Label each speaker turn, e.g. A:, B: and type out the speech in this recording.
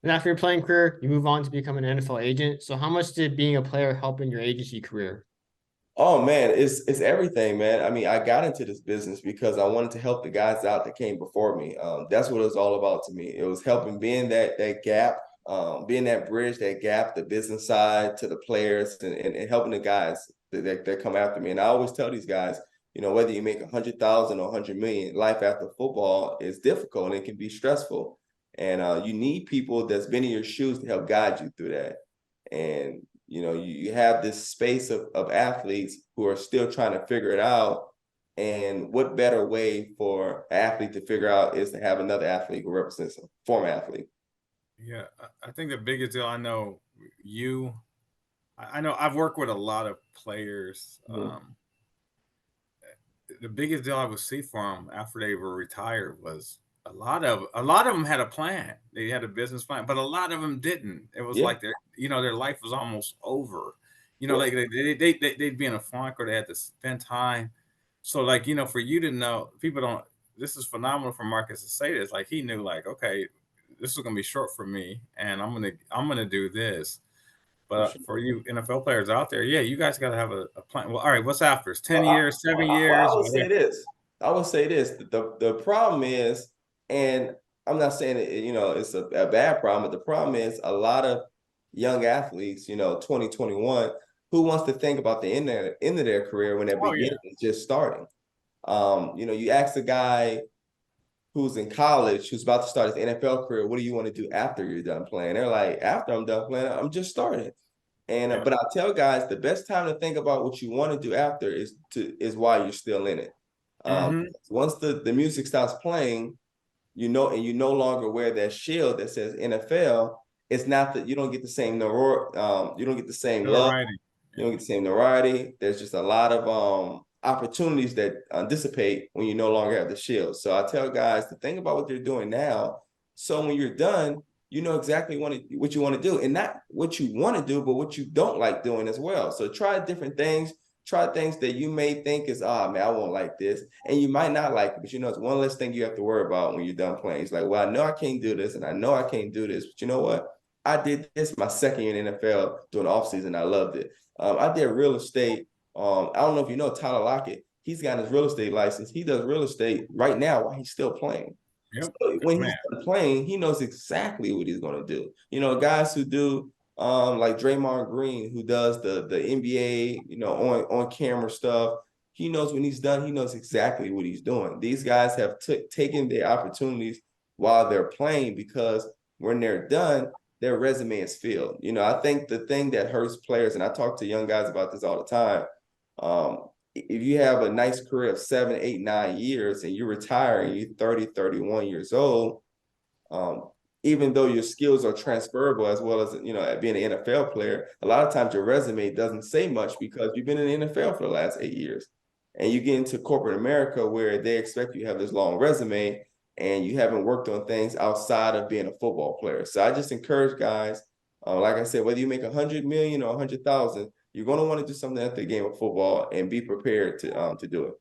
A: And after your playing career, you move on to become an NFL agent. So how much did being a player help in your agency career?
B: Oh man, it's everything, man. I mean, I got into this business because I wanted to help the guys out that came before me. That's what it was all about to me. It was helping being that gap, being that bridge, that gap, the business side to the players, and helping the guys that come after me. And I always tell these guys, whether you make 100,000 or 100 million, life after football is difficult and it can be stressful. And you need people that's been in your shoes to help guide you through that. And you have this space of athletes who are still trying to figure it out. And what better way for an athlete to figure out is to have another athlete who represents them, former athlete.
C: Yeah, I think the biggest deal I know you, I know I've worked with a lot of players.
B: Mhm.
C: The biggest deal I would see for them after they were retired was a lot of them had a plan. They had a business plan, but a lot of them didn't. It was
B: Yeah,
C: like their life was almost over.
B: yeah,
C: Like they'd be in a funk or they had to spend time. So like for you to know, people don't. This is phenomenal for Marcus to say this. Like he knew, like okay, this is gonna be short for me, and I'm gonna do this.
B: for
C: But
B: sure.
C: for you NFL players out there, yeah, you guys got to have a plan. Well, all right, what's after? It's 10
B: Well,
C: years, 7 years,
B: I would say
C: whatever.
B: this. I would say this. The problem is, and I'm not saying it's a bad problem, but the problem is a lot of young athletes, 2021, who wants to think about the end of their career when their
C: Oh yeah,
B: beginning is just starting. You ask a guy who's in college who's about to start his NFL career, what do you want to do after you're done playing? They're like, after I'm done playing, I'm just starting. And
C: yeah.
B: but I tell guys the best time to think about what you want to do after is while you're still in it.
C: Hmm.
B: Once the music stops playing, and you no longer wear that shield that says NFL, it's not that you don't get the same you don't get the same love,
C: Notoriety.
B: you
C: Yeah.
B: don't get the same notoriety. There's just a lot of opportunities that dissipate when you no longer have the shield. So I tell guys to think about what they're doing now. So when you're done, you know exactly what you want to do, and not what you want to do, but what you don't like doing as well. So try different things. Try things that you may think is, ah, man, I won't like this, and you might not like it, but it's one less thing you have to worry about when you're done playing. It's like, well, I know I can't do this, and I know I can't do this, but you know what? I did this my second year in the NFL during the offseason. I loved it. I did real estate. I don't know if you know Tyler Lockett. He's got his real estate license. He does real estate right now while he's still playing.
C: Yep.
B: So
C: Good
B: when
C: man.
B: he's done playing, he knows exactly what he's going to do. Guys who do like Draymond Green, who does the NBA, on camera stuff. He knows when he's done. He knows exactly what he's doing. These guys have taken their opportunities while they're playing because when they're done, their resume is filled. I think the thing that hurts players, and I talk to young guys about this all the time. If you have a nice career of 7, 8, 9 years and you retire and you're 30, 31 years old, um, even though your skills are transferable as well as at being an NFL player, a lot of times your resume doesn't say much because you've been in the NFL for the last 8 years. And you get into corporate America where they expect you to have this long resume and you haven't worked on things outside of being a football player. So I just encourage guys, like I said, whether you make 100 million or 100,000, you're going to want to do something at the game of football and be prepared to do it.